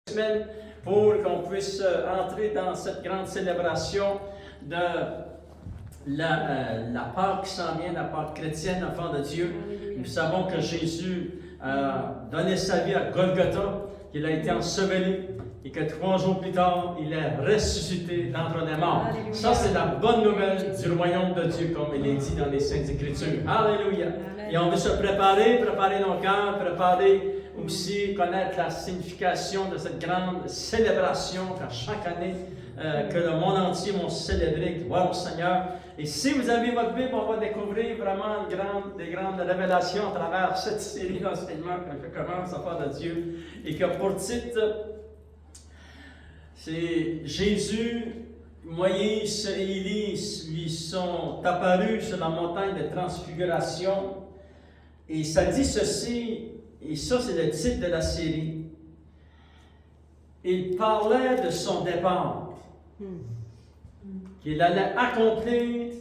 semaine pour qu'on puisse entrer dans cette grande célébration de la Pâque qui s'en vient, la Pâque chrétienne, enfant de Dieu. Nous savons que Jésus a donné sa vie à Golgotha, qu'il a été enseveli et que 3 jours plus tard, il est ressuscité d'entre les morts. Alléluia. Ça, c'est la bonne nouvelle du royaume de Dieu, comme il est dit dans les Saintes Écritures. Alléluia. Amen. Et on veut se préparer nos cœurs, préparer aussi, connaître la signification de cette grande célébration qu'à chaque année, que le monde entier va célébrer. Gloire au Seigneur. Et si vous avez votre Bible, on va découvrir vraiment des grandes révélations à travers cette série d'enseignements que je commence à faire de Dieu. Et qui a pour titre, c'est Jésus, Moïse et Élie lui sont apparus sur la montagne de transfiguration. Et ça dit ceci, et ça c'est le titre de la série. Il parlait de son départ, qu'il allait accomplir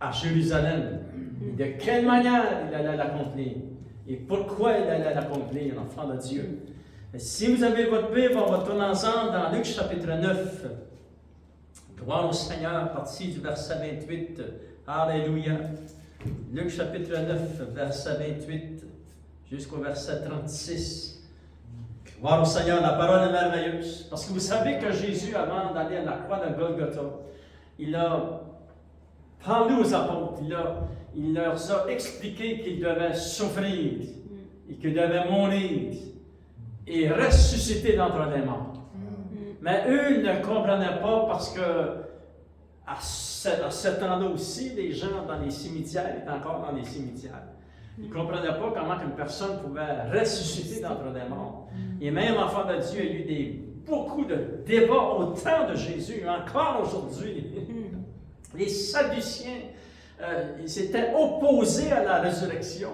à Jérusalem. Et de quelle manière il allait l'accomplir? Et pourquoi il allait l'accomplir, enfant de Dieu? Et si vous avez votre Bible, on va tourner ensemble dans Luc chapitre 9. Gloire au Seigneur, à partir du verset 28. Alléluia. Luc chapitre 9, verset 28, jusqu'au verset 36. Gloire au Seigneur, la parole est merveilleuse. Parce que vous savez que Jésus, avant d'aller à la croix de Golgotha, il a parlé aux apôtres, il leur a expliqué qu'ils devaient souffrir et qu'ils devaient mourir et ressusciter d'entre les morts. Mais eux, ils ne comprenaient pas parce que à ce temps-là aussi, les gens dans les cimetières étaient encore dans les cimetières. Ils ne comprenaient pas comment une personne pouvait ressusciter d'entre les morts. Et même, enfant de Dieu, il y a eu beaucoup de débats au temps de Jésus, encore aujourd'hui. Les Sadduciens s'étaient opposés à la résurrection.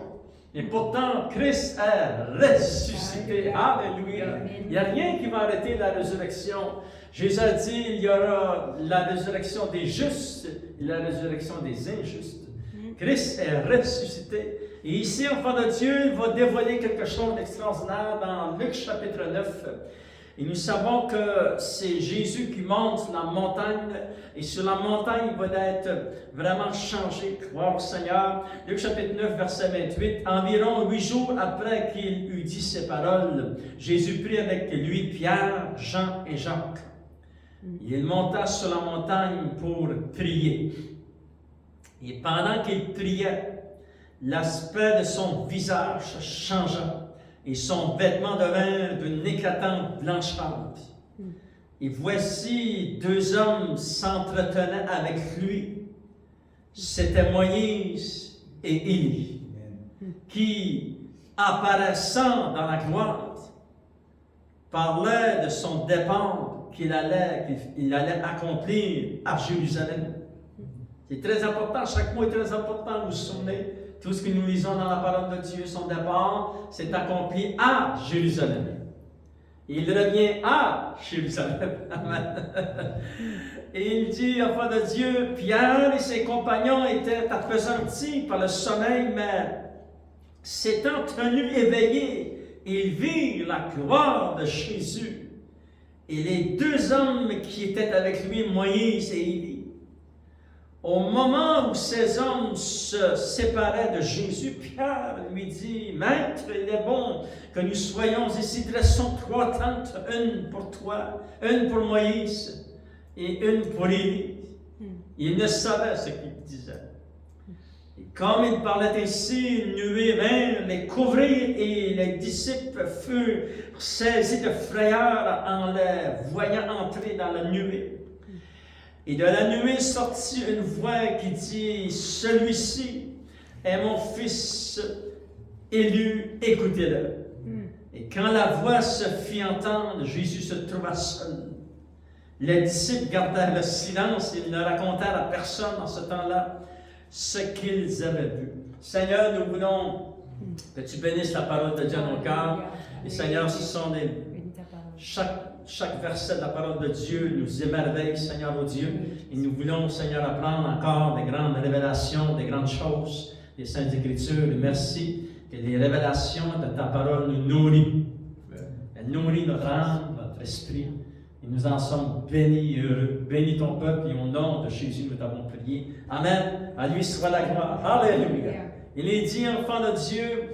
Et pourtant, Christ est ressuscité. Alléluia. Il n'y a rien qui va arrêter la résurrection. Jésus a dit, il y aura la résurrection des justes et la résurrection des injustes. Christ est ressuscité. Et ici, enfant de Dieu, il va dévoiler quelque chose d'extraordinaire dans Luc chapitre 9. Et nous savons que c'est Jésus qui monte sur la montagne. Et sur la montagne, il va être vraiment changé. Gloire au Seigneur. Luc chapitre 9, verset 28. Environ 8 jours après qu'il eut dit ces paroles, Jésus prit avec lui Pierre, Jean et Jacques. Il monta sur la montagne pour prier. Et pendant qu'il priait, l'aspect de son visage changea et son vêtement devint d'une éclatante blanchâtre. Et voici 2 hommes s'entretenaient avec lui. C'était Moïse et Élie, qui, apparaissant dans la gloire, parlaient de son départ qu'il allait accomplir à Jérusalem. C'est très important, chaque mot est très important, vous vous souvenez, tout ce que nous lisons dans la parole de Dieu, son départ, c'est accompli à Jérusalem. Et il revient à Jérusalem. Amen. Et il dit, enfant de Dieu, Pierre et ses compagnons étaient appesantis par le sommeil, mais s'étant tenus éveillés, ils virent la gloire de Jésus. Et les 2 hommes qui étaient avec lui, Moïse et Élie, au moment où ces hommes se séparaient de Jésus, Pierre lui dit, Maître, il est bon que nous soyons ici, dressons 3 tentes, une pour toi, une pour Moïse et une pour Élie. Il ne savait ce qu'il disait. Et comme il parlait ainsi, une nuée vint les couvrir et les disciples furent saisis de frayeur en les voyant entrer dans la nuée. Et de la nuée sortit une voix qui dit, celui-ci est mon fils élu, écoutez-le. Et quand la voix se fit entendre, Jésus se trouva seul. Les disciples gardèrent le silence et ils ne racontèrent à personne en ce temps-là ce qu'ils avaient vu. Seigneur, nous voulons que tu bénisses la parole de Dieu dans nos cœurs. Et Seigneur, ce sont chaque verset de la parole de Dieu nous émerveille, Seigneur, oh Dieu. Et nous voulons, Seigneur, apprendre encore des grandes révélations, des grandes choses des Saintes Écritures. Et merci que les révélations de ta parole nous nourrissent. Elle nourrit notre âme, notre esprit. Et nous en sommes bénis et heureux. Bénis ton peuple et au nom de Jésus, nous t'avons prié. Amen. À lui soit la gloire. Alléluia. Il est dit, enfant de Dieu,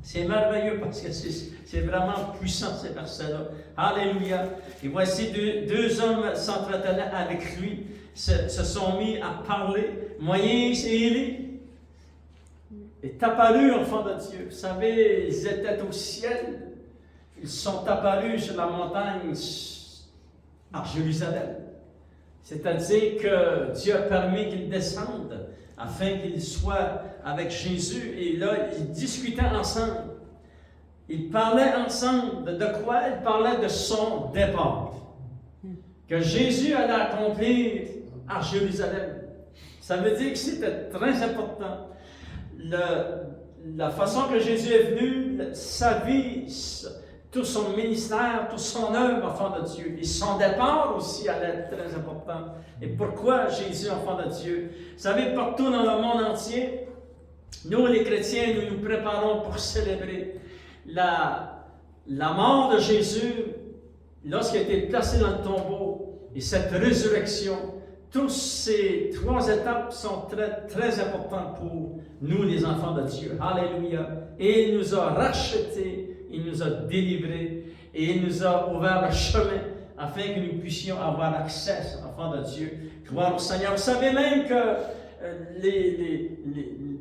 c'est merveilleux parce que c'est vraiment puissant ces versets-là. Alléluia. Et voici deux hommes s'entretenaient avec lui, se sont mis à parler, Moïse et Élie. Est apparu, enfant de Dieu. Vous savez, ils étaient au ciel. Ils sont apparus sur la montagne à Jérusalem. C'est-à-dire que Dieu a permis qu'ils descendent afin qu'ils soient avec Jésus. Et là, ils discutaient ensemble. Ils parlaient ensemble de quoi? Ils parlaient de son départ. Que Jésus allait accomplir à Jérusalem. Ça veut dire que c'était très important. La façon que Jésus est venu, sa vie, tout son ministère, toute son œuvre, enfant de Dieu. Et son départ aussi allait être très important. Et pourquoi Jésus, enfant de Dieu? Vous savez, partout dans le monde entier, nous les chrétiens, nous nous préparons pour célébrer la mort de Jésus lorsqu'il a été placé dans le tombeau et cette résurrection. Toutes ces trois étapes sont très, très importantes pour nous, les enfants de Dieu. Alléluia. Et il nous a rachetés, il nous a délivrés, et il nous a ouvert le chemin afin que nous puissions avoir accès, enfants de Dieu. Gloire au Seigneur. Vous savez même que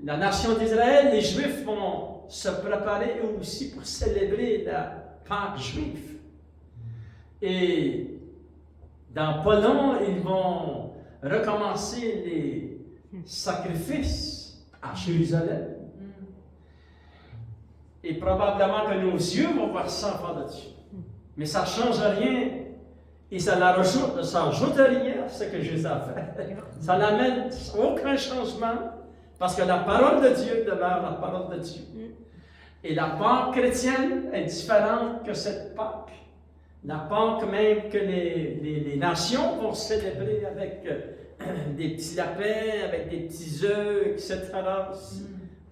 la nation d'Israël, les Juifs vont se préparer eux aussi pour célébrer la Pâque juive. Et dans pas long, ils vont recommencer les sacrifices à Jérusalem. Et probablement que nos yeux vont voir ça, enfants de Dieu. Mais ça ne change rien. Et ça n'ajoute rien à ce que Jésus a fait. Ça n'amène aucun changement. Parce que la parole de Dieu demeure la parole de Dieu. Et la Pâque chrétienne est différente que cette Pâque. La Pâque même que les nations vont célébrer avec des petits lapins, avec des petits œufs, etc.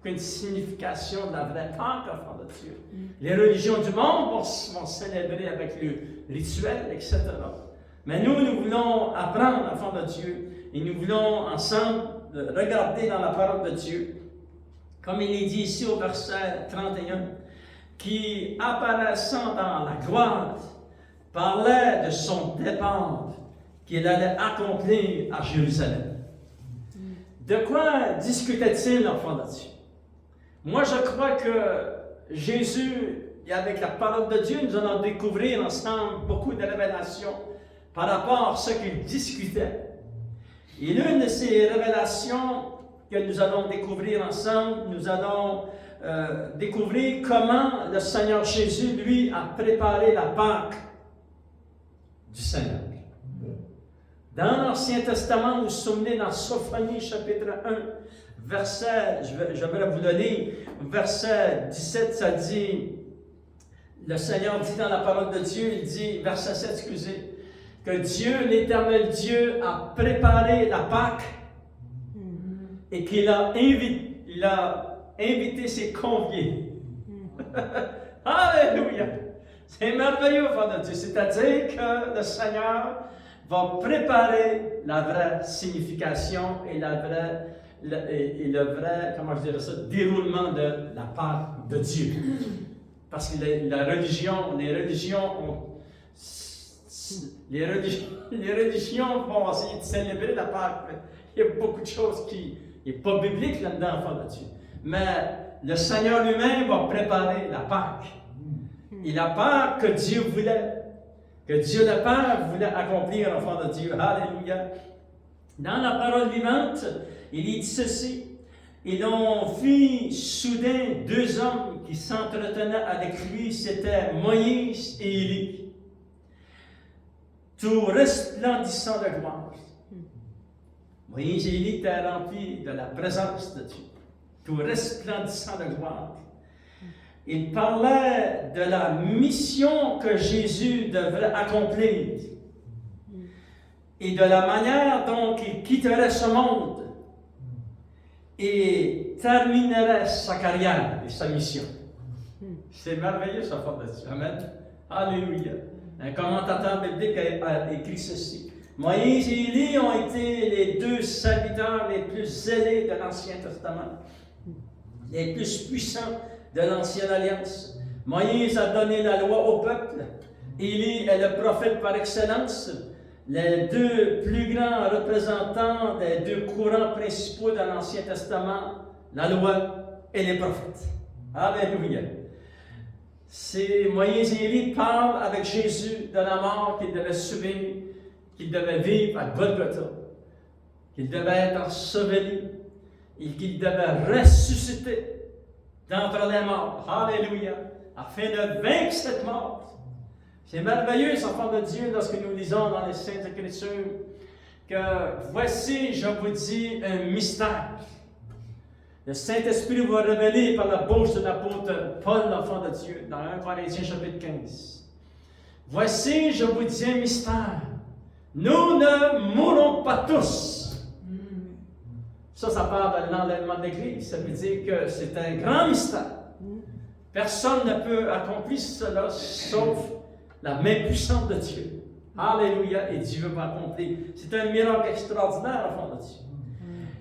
Une signification de la vraie Pâque, enfant de Dieu. Les religions du monde vont célébrer avec le rituel, etc. Mais nous voulons apprendre, enfant de Dieu, et nous voulons ensemble regarder dans la parole de Dieu, comme il est dit ici au verset 31, qui apparaissant dans la gloire, parlait de son départ qu'il allait accomplir à Jérusalem. De quoi discutait-il, enfant de Dieu? Moi, je crois que Jésus, et avec la parole de Dieu, nous allons découvrir ensemble beaucoup de révélations par rapport à ce qu'il discutait. Et l'une de ces révélations que nous allons découvrir ensemble, nous allons découvrir comment le Seigneur Jésus, lui, a préparé la Pâque du Seigneur. Dans l'Ancien Testament, vous vous souvenez, dans Sophonie, chapitre 1, verset, je vais vous le lire, verset 17, ça dit, le Seigneur dit dans la parole de Dieu, il dit, verset 7, excusez, que Dieu, l'Éternel Dieu, a préparé la Pâque et qu'il a invité ses conviés. Alléluia! C'est merveilleux, enfant de Dieu. C'est-à-dire que le Seigneur va préparer la vraie signification et le vrai, comment je dirais ça, déroulement de la Pâque de Dieu. Parce que les religions vont essayer de célébrer la Pâque. Il y a beaucoup de choses qui n'est pas biblique là-dedans, enfant de Dieu. Mais le Seigneur lui-même va préparer la Pâque. Et la Pâque que Dieu voulait, que Dieu le Père voulait accomplir, enfant de Dieu. Alléluia. Dans la parole vivante, il est dit ceci. Ils ont vu soudain deux hommes qui s'entretenaient avec lui, c'était Moïse et Élie, tout resplendissant de gloire. Moïse et Élie étaient remplis de la présence de Dieu, tout resplendissant de gloire. Il parlait de la mission que Jésus devrait accomplir et de la manière dont il quitterait ce monde et terminerait sa carrière et sa mission. C'est merveilleux, ça, fort de Dieu. Amen. Alléluia. Un commentateur biblique a écrit ceci. Moïse et Élie ont été les deux serviteurs les plus zélés de l'Ancien Testament, les plus puissants de l'Ancienne Alliance. Moïse a donné la loi au peuple. Élie est le prophète par excellence. Les deux plus grands représentants des deux courants principaux de l'Ancien Testament, la loi et les prophètes. Alléluia. C'est Moïse et Élie parlent avec Jésus de la mort qu'il devait subir, qu'il devait vivre à Golgotha, qu'il devait être enseveli et qu'il devait ressusciter d'entre les morts. Alléluia. Afin de vaincre cette mort. C'est merveilleux, enfants de Dieu, lorsque nous lisons dans les Saintes Écritures que voici, je vous dis, un mystère. Le Saint-Esprit va révéler par la bouche de l'apôtre Paul, l'enfant de Dieu, dans 1 Corinthiens chapitre 15. Voici, je vous dis un mystère. Nous ne mourrons pas tous. Ça parle de l'enlèvement de l'Église. Ça veut dire que c'est un grand mystère. Personne ne peut accomplir cela sauf la main puissante de Dieu. Alléluia, et Dieu va accomplir. C'est un miracle extraordinaire, enfant de Dieu.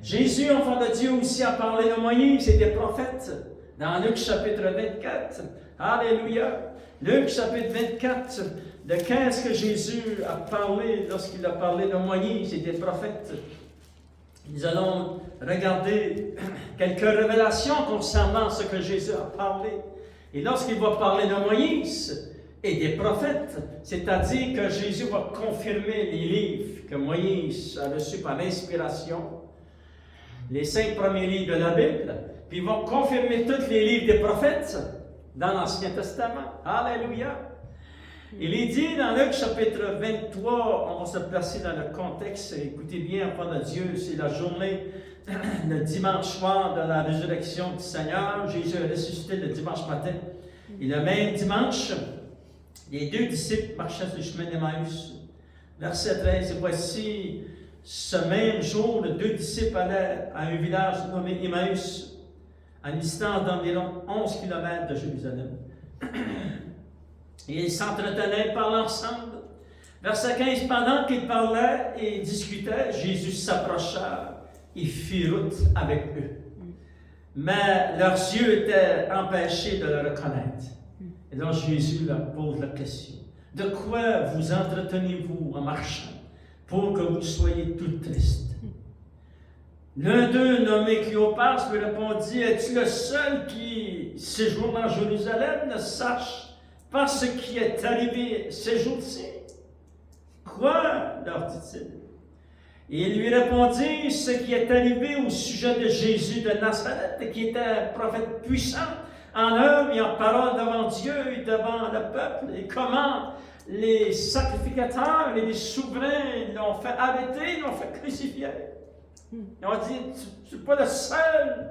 Jésus, enfant de Dieu, aussi a parlé de Moïse et des prophètes dans Luc chapitre 24. Alléluia. Luc chapitre 24, de qu'est-ce que Jésus a parlé lorsqu'il a parlé de Moïse et des prophètes. Nous allons regarder quelques révélations concernant ce que Jésus a parlé. Et lorsqu'il va parler de Moïse et des prophètes, c'est-à-dire que Jésus va confirmer les livres que Moïse a reçus par l'inspiration, les 5 premiers livres de la Bible, puis il va confirmer tous les livres des prophètes dans l'Ancien Testament. Alléluia! Il est dit dans Luc chapitre 23, on va se placer dans le contexte, écoutez bien, enfants de Dieu, c'est la journée, le dimanche soir de la résurrection du Seigneur. Jésus est ressuscité le dimanche matin. Et le même dimanche, les 2 disciples marchaient sur le chemin d'Emmaüs. Verset 13, et voici, ce même jour, les 2 disciples allaient à un village nommé Emmaüs, à une distance d'environ 11 km de Jérusalem. Et ils s'entretenaient, parlaient ensemble. Verset 15, pendant qu'ils parlaient et discutaient, Jésus s'approcha et fit route avec eux. Mais leurs yeux étaient empêchés de le reconnaître. Et donc Jésus leur pose la question. De quoi vous entretenez-vous en marchant pour que vous soyez tout tristes? L'un d'eux, nommé Cléopas, lui répondit, es-tu le seul qui séjourne en Jérusalem, ne sache pas ce qui est arrivé ces jours-ci? Quoi? Leur dit-il. Et il lui répondit ce qui est arrivé au sujet de Jésus de Nazareth, qui était un prophète puissant en œuvre et en parole devant Dieu et devant le peuple, et comment les sacrificateurs et les souverains l'ont fait arrêter, l'ont fait crucifier. Ils ont dit, tu n'es pas le seul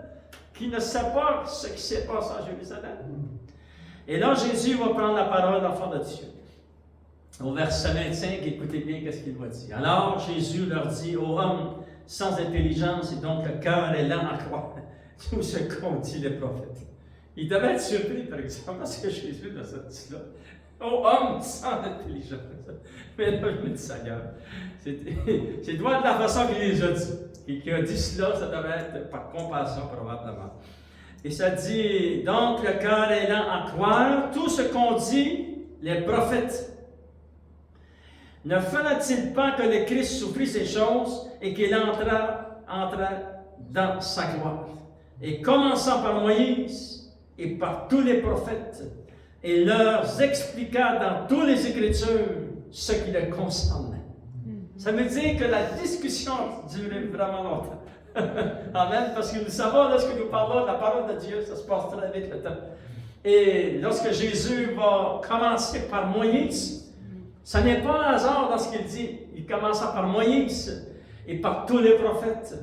qui ne sait pas ce qui s'est passé en Jérusalem. Et là, Jésus va prendre la parole d'enfant de Dieu. Au verset 25, écoutez bien ce qu'il va dire. Alors Jésus leur dit, ô hommes sans intelligence, et donc le cœur est lent à croire tout ce qu'ont dit les prophètes. Il devait être surpris, par exemple, parce que Jésus ne dit cela. Ô hommes sans intelligence. Mais là, je me dis, Seigneur, c'est doit de la façon qu'il les a dit. Et qui a dit cela, ça devait être par compassion, probablement. Et ça dit, donc le cœur est lent à croire tout ce qu'ont dit les prophètes. Ne fallait-il pas que le Christ souffrit ces choses et qu'il entra dans sa gloire? Et commençant par Moïse et par tous les prophètes, et leur expliqua dans toutes les Écritures ce qui le concernait. Ça veut dire que la discussion durait vraiment longtemps. Amen. Parce que nous savons, lorsque nous parlons de la parole de Dieu, ça se passe très vite le temps. Et lorsque Jésus va commencer par Moïse, ce n'est pas un hasard dans ce qu'il dit. Il commença par Moïse et par tous les prophètes,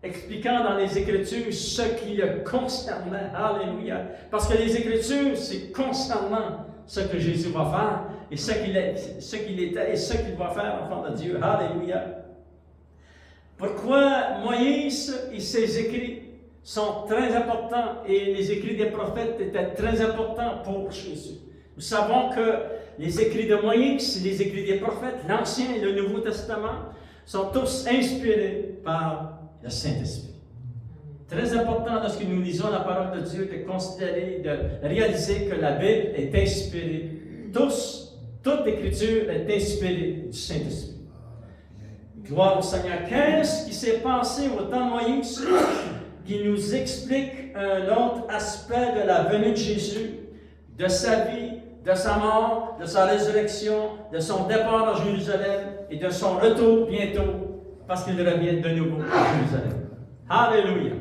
expliquant dans les Écritures ce qui le concernait. Alléluia. Parce que les Écritures, c'est concernant ce que Jésus va faire et ce qu'il était et ce qu'il va faire, enfant de Dieu. Alléluia. Pourquoi Moïse et ses écrits sont très importants et les écrits des prophètes étaient très importants pour Jésus. Nous savons que les écrits de Moïse, les écrits des prophètes, l'Ancien et le Nouveau Testament, sont tous inspirés par le Saint-Esprit. Très important lorsque nous lisons la parole de Dieu de considérer, de réaliser que la Bible est inspirée. Toute l'Écriture est inspirée du Saint-Esprit. Gloire au Seigneur. Qu'est-ce qui s'est passé au temps de Moïse qui nous explique un autre aspect de la venue de Jésus, de sa vie, de sa mort, de sa résurrection, de son départ à Jérusalem et de son retour bientôt, parce qu'il revient de nouveau à Jérusalem. Alléluia!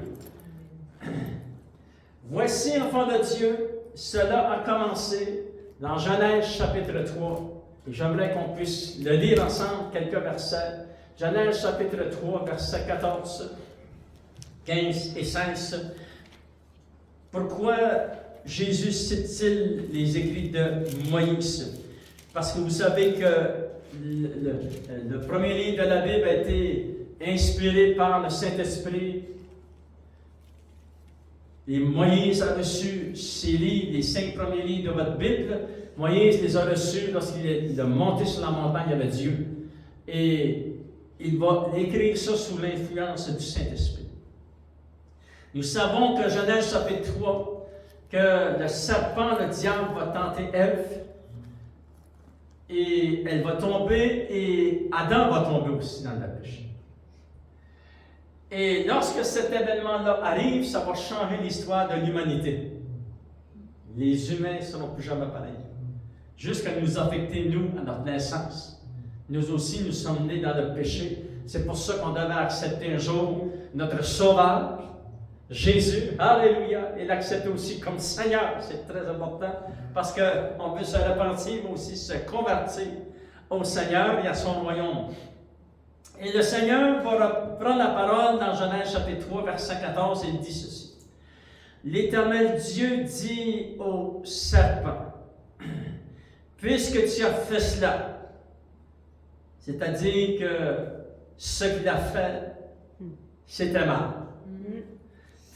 Voici, enfants de Dieu, cela a commencé dans Genèse chapitre 3. Et j'aimerais qu'on puisse le lire ensemble, quelques versets. Genèse chapitre 3, versets 14, 15 et 16. Pourquoi Jésus cite-t-il les écrits de Moïse? Parce que vous savez que le premier livre de la Bible a été inspiré par le Saint-Esprit. Et Moïse a reçu ces livres, les 5 premiers livres de votre Bible. Moïse les a reçus lorsqu'il est monté sur la montagne avec Dieu. Et il va écrire ça sous l'influence du Saint-Esprit. Nous savons que Genèse chapitre 3, que le serpent, le diable, va tenter Ève. Et elle va tomber, et Adam va tomber aussi dans le péché. Et lorsque cet événement-là arrive, ça va changer l'histoire de l'humanité. Les humains ne seront plus jamais pareils. Jusqu'à nous affecter, nous, à notre naissance. Nous aussi, nous sommes nés dans le péché. C'est pour ça qu'on devait accepter un jour notre Sauveur, Jésus, alléluia, et l'accepter aussi comme Seigneur. C'est très important parce qu'on veut se repentir, mais aussi se convertir au Seigneur et à son royaume. Et le Seigneur va reprendre la parole dans Genèse chapitre 3, verset 14, et il dit ceci. L'Éternel Dieu dit au serpent, puisque tu as fait cela, c'est-à-dire que ce qu'il a fait, c'était mal.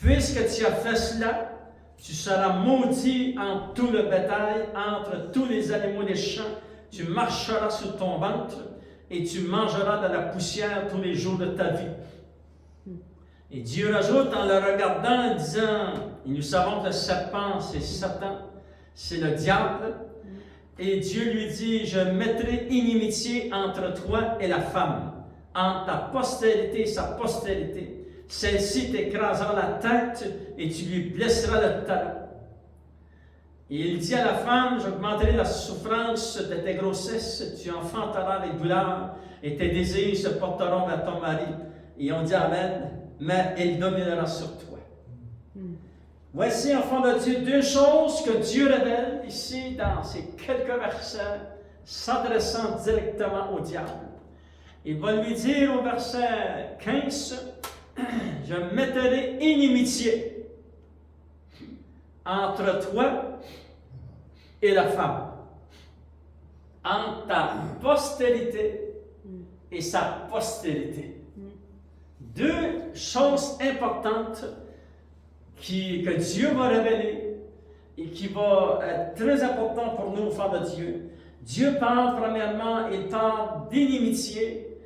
Puisque tu as fait cela, tu seras maudit en tout le bétail, entre tous les animaux des champs, tu marcheras sur ton ventre, et tu mangeras de la poussière tous les jours de ta vie. Et Dieu rajoute en le regardant, en disant, et nous savons que le serpent, c'est Satan, c'est le diable, et Dieu lui dit, je mettrai inimitié entre toi et la femme, entre ta postérité et sa postérité. Celle-ci t'écrasera la tête et tu lui blesseras le talon. Et il dit à la femme, j'augmenterai la souffrance de tes grossesses, tu enfanteras les douleurs et tes désirs se porteront vers ton mari. Et on dit Amen, mais il dominera sur toi. Voici, enfants de Dieu, 2 choses que Dieu révèle ici dans ces quelques versets, s'adressant directement au diable. Il va lui dire au verset 15, je mettrai inimitié entre toi et la femme, entre ta postérité et sa postérité. 2 choses importantes que Dieu va révéler et qui va être très important pour nous, enfants de Dieu. Dieu parle premièrement, il parle d'inimitié.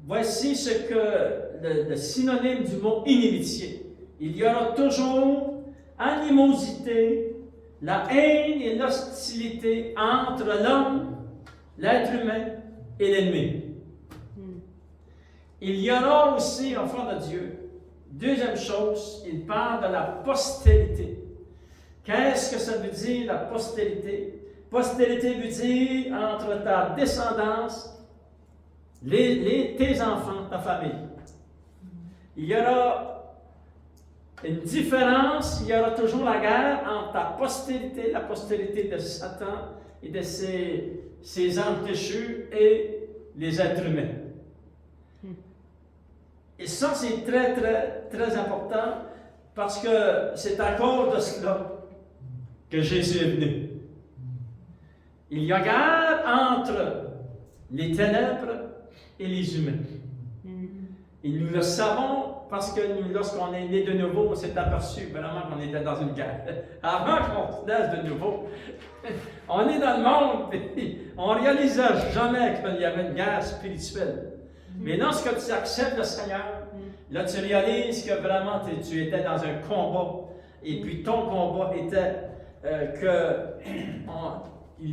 Voici ce que le synonyme du mot inimitié. Il y aura toujours animosité, la haine et l'hostilité entre l'homme, l'être humain et l'ennemi. Il y aura aussi, enfants de Dieu, 2e chose, il parle de la postérité. Qu'est-ce que ça veut dire, la postérité? Postérité veut dire entre ta descendance, tes enfants, ta famille. Il y aura une différence, il y aura toujours la guerre entre ta postérité, la postérité de Satan et de ses âmes déchues et les êtres humains. Et ça, c'est très, très, très important parce que c'est à cause de cela que Jésus est venu. Il y a guerre entre les ténèbres et les humains. Et nous le savons parce que lorsqu'on est né de nouveau, on s'est aperçu vraiment qu'on était dans une guerre. Avant qu'on se naisse de nouveau, on est dans le monde et on ne réalisait jamais qu'il y avait une guerre spirituelle. Mais lorsque tu acceptes le Seigneur, là tu réalises que vraiment tu étais dans un combat. Et puis ton combat était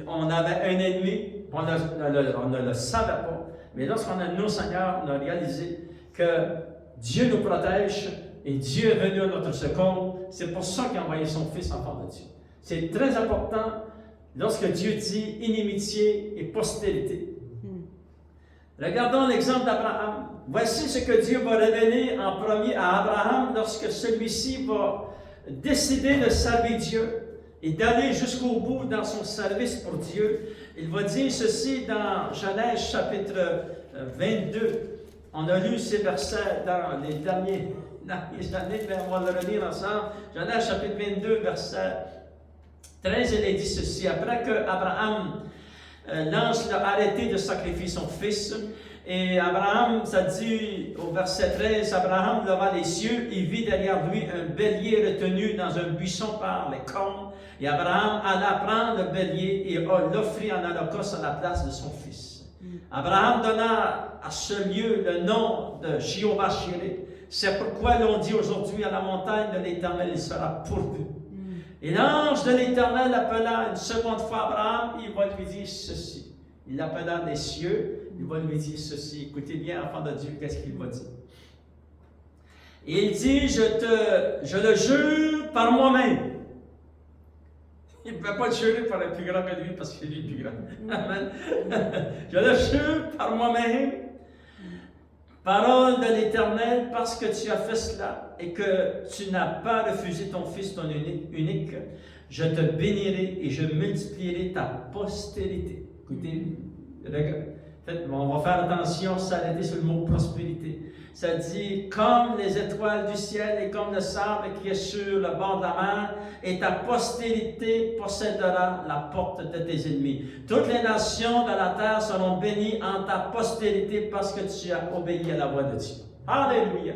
qu'on avait un ennemi, on ne le savait pas. Mais lorsqu'on a nos Seigneurs, on a réalisé que Dieu nous protège et Dieu est venu à notre secours. C'est pour ça qu'il a envoyé son Fils enfant de Dieu. C'est très important lorsque Dieu dit inimitié et postérité. Regardons l'exemple d'Abraham. Voici ce que Dieu va révéler en premier à Abraham lorsque celui-ci va décider de servir Dieu et d'aller jusqu'au bout dans son service pour Dieu. Il va dire ceci dans Genèse chapitre 22. On a lu ces versets dans les dernières années, mais on va le relire ensemble. Genèse chapitre 22, verset 13, il dit ceci. Après que Abraham l'ange l'a arrêté de sacrifier son fils, et Abraham, ça dit au verset 13, Abraham leva les yeux et vit derrière lui un bélier retenu dans un buisson par les cornes. Et Abraham alla prendre le bélier et l'offrit en holocauste à la place de son fils. Abraham donna à ce lieu le nom de Jéhovah Jireh. C'est pourquoi l'on dit aujourd'hui à la montagne de l'Éternel, il sera pourvu. Et l'ange de l'Éternel appela une seconde fois Abraham, il va lui dire ceci. Il l'appela des cieux, il va lui dire ceci. Écoutez bien, enfant de Dieu, qu'est-ce qu'il va dire? Et il dit, je le jure par moi-même. Il ne peut pas le jurer par le plus grand que lui, parce qu'il est le plus grand. Amen. Je le jure par moi-même, parole de l'Éternel, parce que tu as fait cela et que tu n'as pas refusé ton fils, ton unique, je te bénirai et je multiplierai ta postérité. Écoutez, on va faire attention, s'arrêter sur le mot prospérité. Ça dit, comme les étoiles du ciel et comme le sable qui est sur le bord de la mer, et ta postérité possédera la porte de tes ennemis. Toutes les nations de la terre seront bénies en ta postérité parce que tu as obéi à la voix de Dieu. Alléluia!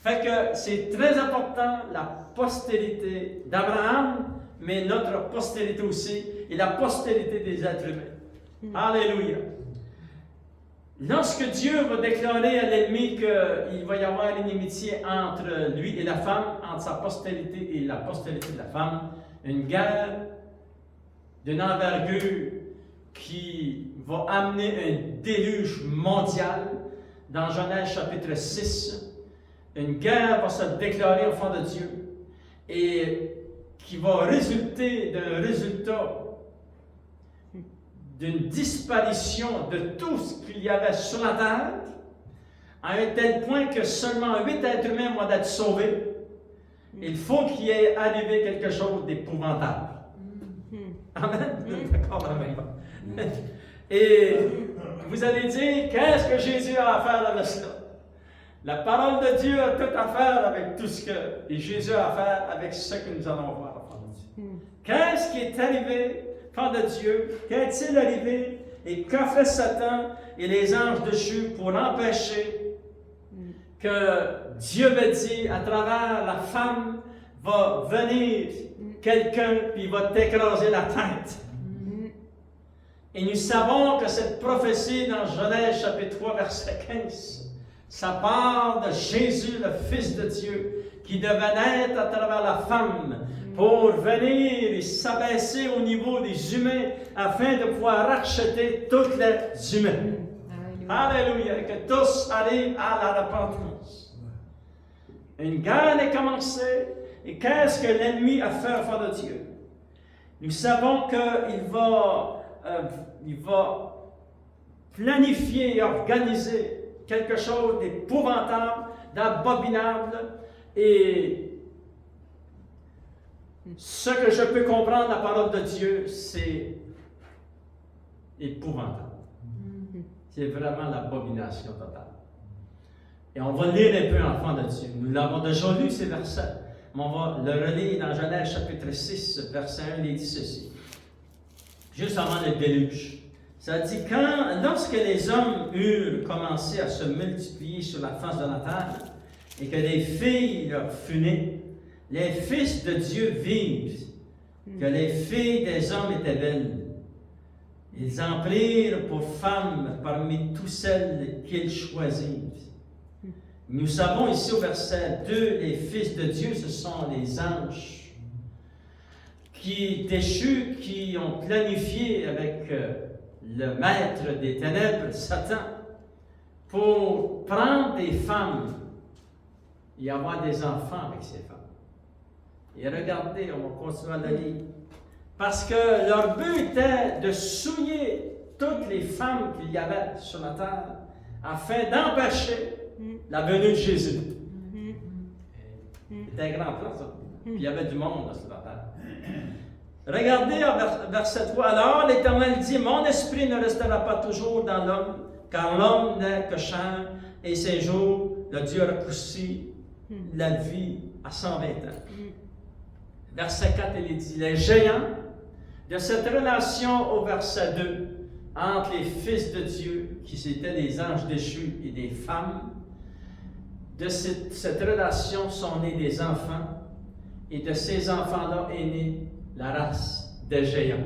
Fait que c'est très important, la postérité d'Abraham, mais notre postérité aussi, et la postérité des êtres humains. Alléluia! Lorsque Dieu va déclarer à l'ennemi qu'il va y avoir une inimitié entre lui et la femme, entre sa postérité et la postérité de la femme, une guerre d'une envergure qui va amener un déluge mondial, dans Genèse chapitre 6, une guerre va se déclarer au fond de Dieu et qui va résulter d'un résultat d'une disparition de tout ce qu'il y avait sur la terre, à un tel point que seulement 8 êtres humains vont être sauvés. Il faut qu'il y ait arrivé quelque chose d'épouvantable. Amen? D'accord, amen. Et vous allez dire, qu'est-ce que Jésus a à faire avec cela? La parole de Dieu a tout à faire avec tout ce que et Jésus a à faire avec ce que nous allons voir. Qu'est-ce qui est arrivé? Enfant de Dieu, qu'est-il arrivé et qu'a fait Satan et les anges dessus pour empêcher que Dieu veut dire à travers la femme va venir quelqu'un puis va t'écraser la tête. Et nous savons que cette prophétie dans Genèse chapitre 3 verset 15, ça parle de Jésus, le Fils de Dieu, qui devait naître à travers la femme pour venir et s'abaisser au niveau des humains afin de pouvoir racheter tous les humains. Alléluia. Et que tous arrivent à la repentance. Une guerre est commencée. Et qu'est-ce que l'ennemi a fait au fond de Dieu? Nous savons qu'il va planifier et organiser quelque chose d'épouvantable, d'abominable et ce que je peux comprendre la parole de Dieu, c'est épouvantable. C'est vraiment l'abomination totale. Et on va lire un peu enfant de Dieu. Nous l'avons déjà lu ces versets, mais on va le relire dans Genèse chapitre 6, verset 1, il dit ceci. Juste avant le déluge. Ça dit, lorsque les hommes eurent commencé à se multiplier sur la face de la terre, et que des filles leur furent nées, les fils de Dieu virent que les filles des hommes étaient belles. Ils en prirent pour femmes parmi toutes celles qu'ils choisirent. Nous savons ici au verset 2, les fils de Dieu, ce sont les anges qui déchus, qui ont planifié avec le maître des ténèbres, Satan, pour prendre des femmes et avoir des enfants avec ces femmes. Et regardez, on va continuer à le lire. Parce que leur but était de souiller toutes les femmes qu'il y avait sur la terre afin d'empêcher la venue de Jésus. C'était un grand plan, ça. Puis il y avait du monde là, sur la terre. Regardez verset 3. Alors l'Éternel dit, mon esprit ne restera pas toujours dans l'homme, car l'homme n'est que chair, et ses jours, le Dieu a raccourci la vie à 120 ans. Verset 4, il dit, les géants de cette relation au verset 2, entre les fils de Dieu, qui étaient des anges déchus, et des femmes, de cette relation sont nés des enfants, et de ces enfants-là est née la race des géants.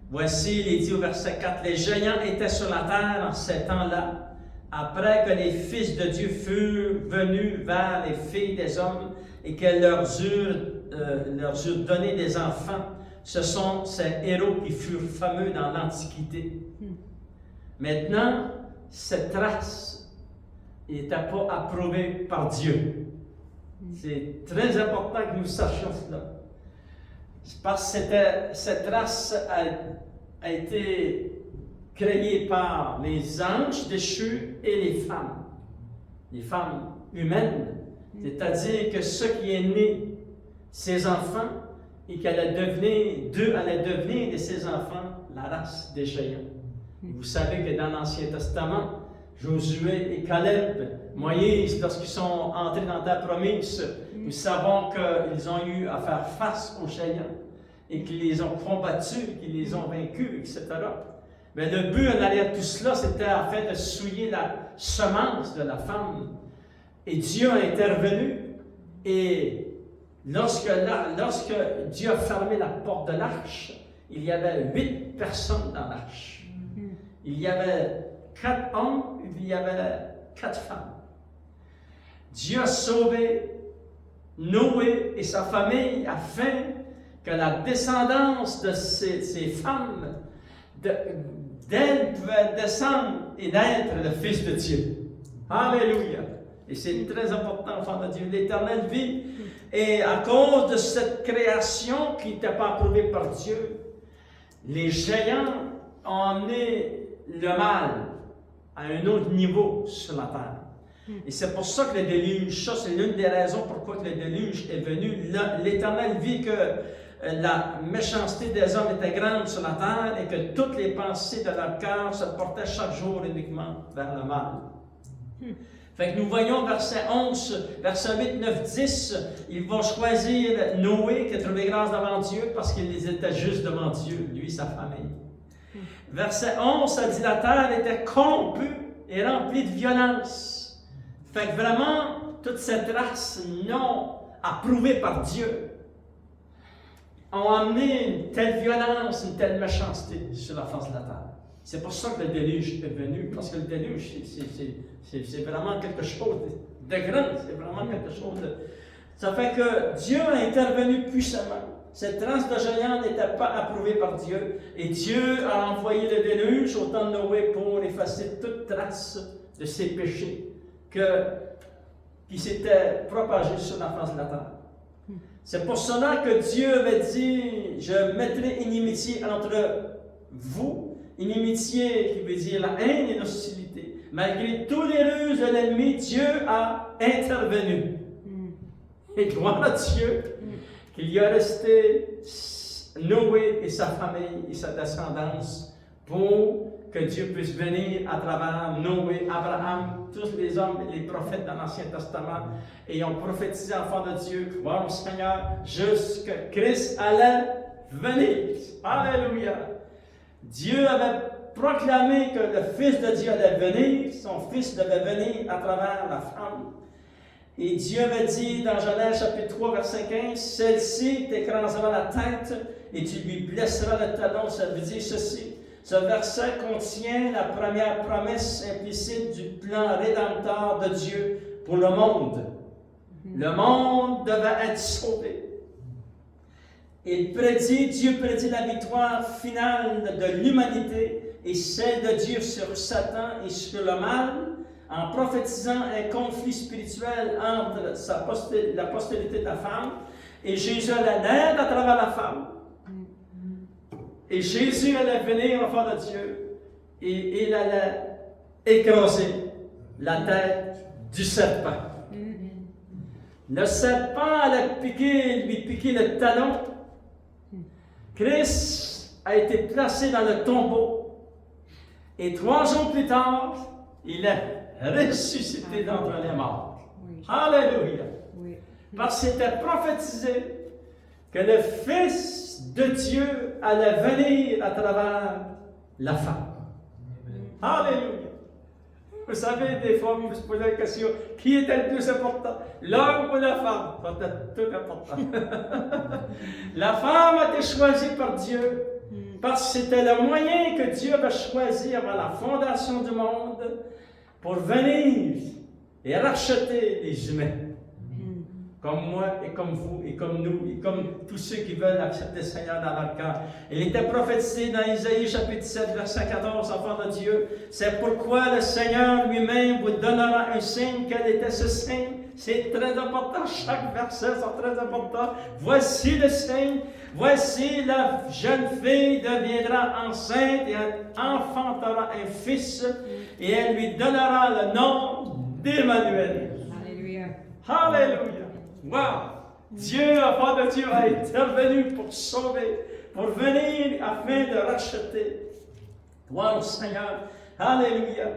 Voici, il est dit au verset 4, les géants étaient sur la terre en ces temps-là, après que les fils de Dieu furent venus vers les filles des hommes et qu'elles leur eurent donné des enfants. Ce sont ces héros qui furent fameux dans l'Antiquité. Maintenant, cette race n'était pas approuvée par Dieu. C'est très important que nous sachions cela. Parce que cette race a été créée par les anges déchus et les femmes humaines. C'est-à-dire que ce qui est né, ses enfants, et qu'elle allait devenir de ses enfants la race des géants. Et vous savez que dans l'Ancien Testament, Josué et Caleb, Moïse, lorsqu'ils sont entrés dans la terre promise, nous savons qu'ils ont eu à faire face aux géants et qu'ils les ont combattus, qu'ils les ont vaincus, etc. Mais le but en arrière de tout cela, c'était afin de souiller la semence de la femme. Et Dieu a intervenu et lorsque Dieu a fermé la porte de l'arche, il y avait 8 personnes dans l'arche. Il y avait 4 hommes, il y avait 4 femmes. Dieu a sauvé Noé et sa famille afin que la descendance de ces femmes, d'elles pouvait descendre et naître le Fils de Dieu. Alléluia! Et c'est très important, enfant de Dieu. L'Éternel vit. Et à cause de cette création qui n'était pas approuvée par Dieu, les géants ont amené le mal à un autre niveau sur la terre. Et c'est pour ça que le déluge, ça c'est l'une des raisons pourquoi le déluge est venu. L'Éternel vit que la méchanceté des hommes était grande sur la terre et que toutes les pensées de leur cœur se portaient chaque jour uniquement vers le mal. Fait que nous voyons verset 11, verset 8, 9, 10, il va choisir Noé qui a trouvé grâce devant Dieu parce qu'il était juste devant Dieu, lui et sa famille. Verset 11, ça dit la terre était corrompue et remplie de violence. Fait que vraiment, toute cette race non approuvée par Dieu ont amené une telle violence, une telle méchanceté sur la face de la terre. C'est pour ça que le déluge est venu, parce que le déluge, c'est vraiment quelque chose de grand, c'est vraiment quelque chose de... Ça fait que Dieu a intervenu puissamment. Cette race de géants n'était pas approuvée par Dieu, et Dieu a envoyé le déluge au temps de Noé pour effacer toute trace de ses péchés qui s'étaient propagés sur la face de la terre. C'est pour cela que Dieu avait dit, je mettrai inimitié entre vous, inimitié qui veut dire la haine et l'hostilité. Malgré tous les ruses de l'ennemi, Dieu a intervenu. Et gloire à Dieu qu'il y a resté Noé et sa famille et sa descendance pour que Dieu puisse venir à travers Noé, Abraham, tous les hommes et les prophètes dans l'Ancien Testament et ont prophétisé enfant de Dieu, gloire au Seigneur, jusque Christ allait venir. Alléluia! Dieu avait proclamé que le Fils de Dieu allait venir, son Fils devait venir à travers la femme. Et Dieu avait dit dans Genèse chapitre 3, verset 15, « Celle-ci t'écrasera la tête et tu lui blesseras le talon. » Ça veut dire ceci. Ce verset contient la première promesse implicite du plan rédempteur de Dieu pour le monde. Le monde devait être sauvé. Dieu prédit la victoire finale de l'humanité et celle de Dieu sur Satan et sur le mal, en prophétisant un conflit spirituel entre la postérité de la femme, et Jésus allait naître à travers la femme. Et Jésus allait venir enfant de Dieu, et il allait écraser la tête du serpent. Le serpent allait lui piquer le talon. Christ a été placé dans le tombeau, et 3 jours plus tard, il est ressuscité d'entre les morts. Oui. Alléluia! Oui. Parce que c'était prophétisé que le Fils de Dieu allait venir à travers la femme. Alléluia! Vous savez, des fois, vous se posez la question, qui était le plus important? L'homme ou la femme? C'est tout important. La femme a été choisie par Dieu parce que c'était le moyen que Dieu avait choisi avant la fondation du monde pour venir et racheter les humains. Comme moi et comme vous et comme nous et comme tous ceux qui veulent accepter le Seigneur dans leur cœur. Il était prophétisé dans Isaïe chapitre 7, verset 14, enfant de Dieu. C'est pourquoi le Seigneur lui-même vous donnera un signe. Quel était ce signe? C'est très important, chaque verset est très important. Voici le signe, voici la jeune fille deviendra enceinte et enfantera un fils et elle lui donnera le nom d'Emmanuel. Alléluia. Alléluia. Wow! Dieu, enfant de Dieu, a intervenu pour sauver, pour venir afin de racheter. Gloire au Seigneur. Alléluia.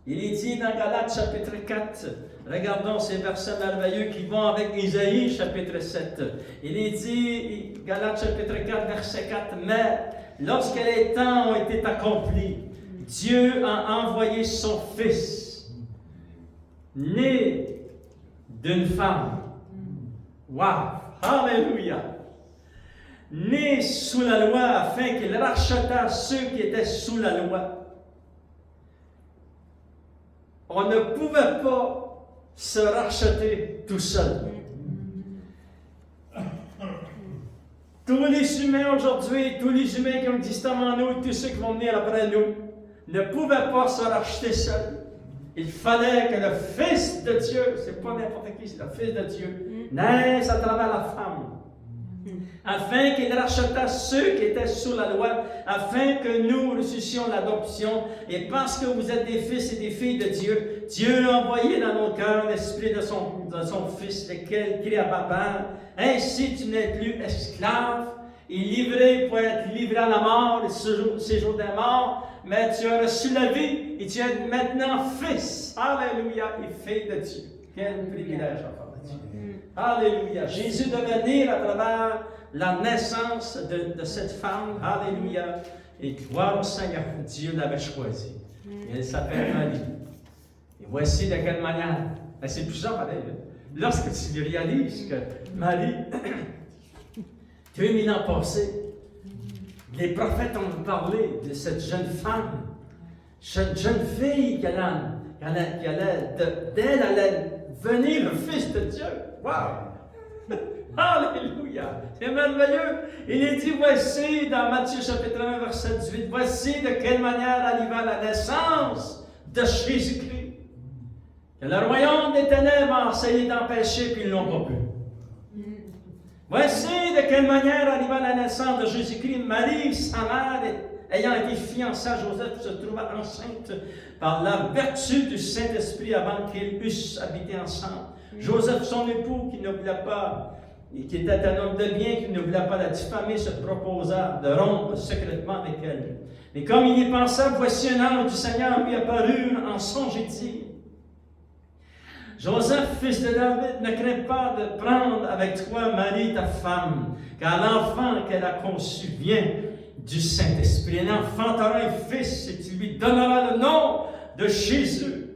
Il est dit dans Galates chapitre 4, regardons ces versets merveilleux qui vont avec Isaïe chapitre 7. Il est dit, Galates chapitre 4, verset 4, mais lorsque les temps ont été accomplis, Dieu a envoyé son Fils, né d'une femme. Wow! Alléluia! Né sous la loi afin qu'il rachetât ceux qui étaient sous la loi. On ne pouvait pas se racheter tout seul. Tous les humains aujourd'hui, tous les humains qui ont existé avant nous, tous ceux qui vont venir après nous, ne pouvaient pas se racheter seuls. Il fallait que le Fils de Dieu, c'est pas n'importe qui, c'est le Fils de Dieu, naisse à travers la femme, afin qu'il rachetât ceux qui étaient sous la loi, afin que nous ressuscitions l'adoption. Et parce que vous êtes des fils et des filles de Dieu, Dieu a envoyé dans nos cœurs l'esprit de son Fils, lequel crie à Papa. Ainsi tu n'es plus esclave et livré pour être livré à la mort, le séjour des morts, mais tu as reçu la vie et tu es maintenant fils. Alléluia, et fille de Dieu. Quel privilège, enfant de Dieu. Alléluia. Jésus devait venir à travers la naissance de cette femme. Alléluia. Et gloire au Seigneur, Dieu l'avait choisie. Et elle s'appelle Marie. Et voici de quelle manière. C'est puissant, pareil. Lorsque tu réalises que Marie, 2000 ans passés, les prophètes ont parlé de cette jeune femme, cette jeune fille d'elle allait venir le Fils de Dieu. Wow! Alléluia! C'est merveilleux! Il est dit, voici, dans Matthieu chapitre 1, verset 18, voici de quelle manière arriva la naissance de Jésus-Christ. Que le royaume des ténèbres a essayé d'empêcher, puis ils ne l'ont pas pu. Voici de quelle manière arriva la naissance de Jésus-Christ. Marie, sa mère, ayant été fiancée à Joseph, se trouva enceinte par la vertu du Saint-Esprit avant qu'ils eussent habité ensemble. Joseph, son époux, qui ne voulait pas, et qui était un homme de bien, qui ne voulait pas la diffamer, se proposa de rompre secrètement avec elle. Mais comme il y pensait, voici un ange du Seigneur lui apparut en songe et dit, Joseph, fils de David, ne crains pas de prendre avec toi Marie, ta femme, car l'enfant qu'elle a conçu vient du Saint-Esprit. Un enfantera un fils et tu lui donneras le nom de Jésus.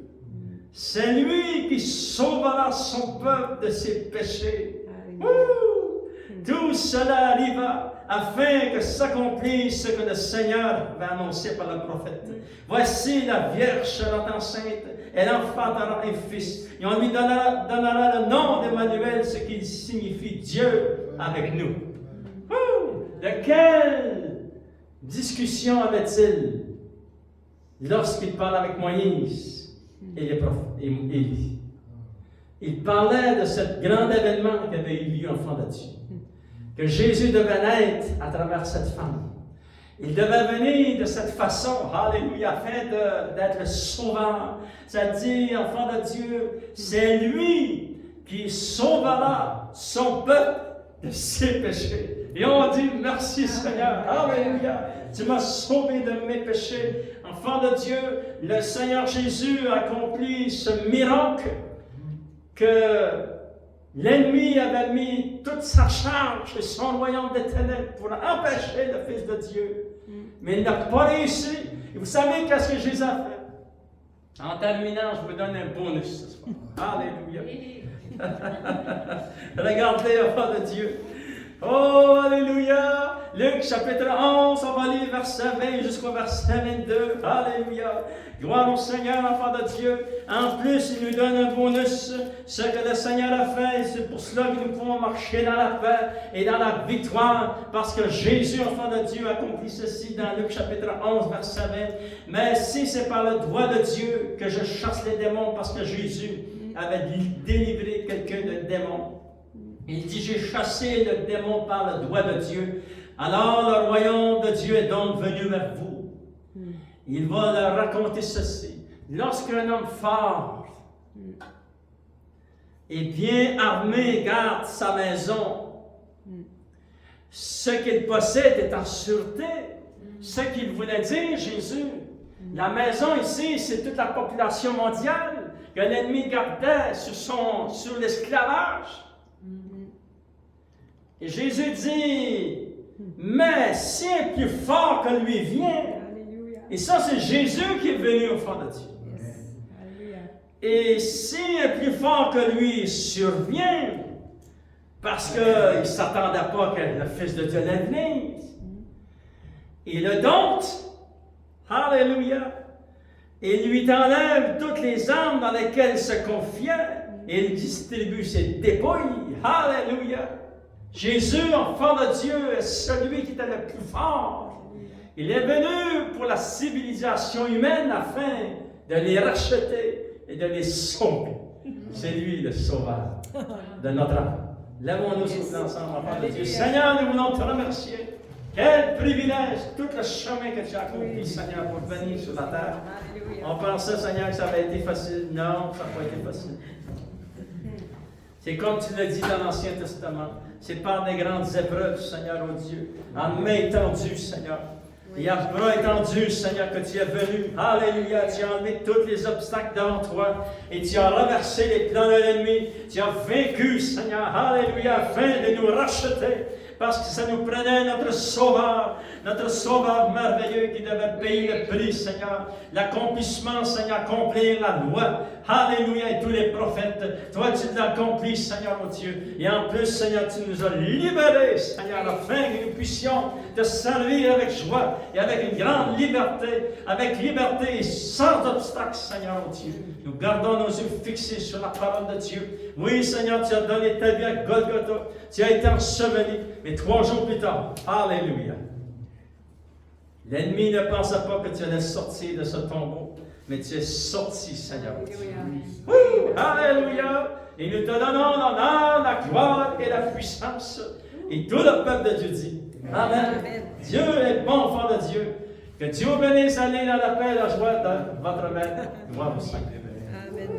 C'est lui qui sauvera son peuple de ses péchés. Tout cela arriva afin que s'accomplisse ce que le Seigneur avait annoncé par le prophète. Voici la Vierge sera enceinte, elle enfantera un fils, et on lui donnera le nom d'Emmanuel, ce qui signifie Dieu avec nous. De quelle discussion avait-il lorsqu'il parlait avec Moïse et les prophètes, et Élie? Il parlait de ce grand événement qui avait eu lieu en fin de Dieu. Que Jésus devait naître à travers cette femme. Il devait venir de cette façon, alléluia, afin d'être le sauveur. C'est-à-dire, enfant de Dieu, c'est lui qui sauvera son peuple de ses péchés. Et on dit, merci Seigneur, alléluia, tu m'as sauvé de mes péchés. Enfant de Dieu, le Seigneur Jésus a accompli ce miracle que l'ennemi avait mis toute sa charge et son royaume des ténèbres pour empêcher le Fils de Dieu. Mais il n'a pas réussi. Et vous savez qu'est-ce que Jésus a fait? En terminant, je vous donne un bonus ce soir. Alléluia. Regardez, enfant de Dieu. Oh, alléluia! Luc chapitre 11, on va lire verset 20 jusqu'au verset 22. Alléluia! Gloire au Seigneur, enfant de Dieu. En plus, il nous donne un bonus, ce que le Seigneur a fait. Et c'est pour cela que nous pouvons marcher dans la paix et dans la victoire, parce que Jésus, enfant de Dieu, a accompli ceci dans Luc chapitre 11, verset 20. Mais si c'est par le doigt de Dieu que je chasse les démons, parce que Jésus avait délivré quelqu'un de démon, il dit, j'ai chassé le démon par le doigt de Dieu. Alors le royaume de Dieu est donc venu vers vous. Il va leur raconter ceci. Lorsqu'un homme fort et bien armé garde sa maison, ce qu'il possède est en sûreté. Ce qu'il voulait dire, Jésus, la maison ici, c'est toute la population mondiale que l'ennemi gardait sur l'esclavage. Et Jésus dit, mais si un plus fort que lui vient, et ça c'est Jésus qui est venu au fond de Dieu. Et si un plus fort que lui survient, parce qu'il ne s'attendait pas que le Fils de Dieu allait venir, il le dompte, alléluia, et lui enlève toutes les armes dans lesquelles il se confiait, et il distribue ses dépouilles, alléluia. Jésus, enfant de Dieu, est celui qui était le plus fort. Il est venu pour la civilisation humaine afin de les racheter et de les sauver. C'est lui le sauveur de notre âme. Lèvons-nous ensemble, enfant de Dieu. Seigneur, nous voulons te remercier. Quel privilège, tout le chemin que tu as accompli, Seigneur, pour venir sur la terre. On pensait, Seigneur, que ça avait été facile. Non, ça n'a pas été facile. C'est comme tu l'as dit dans l'Ancien Testament. C'est par des grandes épreuves, Seigneur, oh Dieu, en main étendue, Seigneur. Et à bras étendus, Seigneur, que tu es venu. Alléluia, tu as enlevé tous les obstacles devant toi. Et tu as renversé les plans de l'ennemi. Tu as vaincu, Seigneur, alléluia, afin de nous racheter. Parce que ça nous prenait notre sauveur merveilleux qui devait payer le prix, Seigneur. L'accomplissement, Seigneur, accomplir la loi. Alléluia, et tous les prophètes. Toi, tu l'as accompli, Seigneur, mon Dieu. Et en plus, Seigneur, tu nous as libérés, Seigneur, afin que nous puissions te servir avec joie et avec une grande liberté, avec liberté et sans obstacle, Seigneur, mon Dieu. Nous gardons nos yeux fixés sur la parole de Dieu. Oui, Seigneur, tu as donné ta vie à Golgotha. Tu as été enseveli. Mais 3 jours plus tard, alléluia, l'ennemi ne pensait pas que tu allais sortir de ce tombeau, mais tu es sorti, Seigneur. Alléluia. Et nous te donnons l'honneur, la gloire et la puissance. Et tout le peuple de Dieu dit, Amen. Dieu est bon, enfant de Dieu. Que Dieu bénisse, allez dans la paix et la joie de votre maître. Gloire au Seigneur. Amen.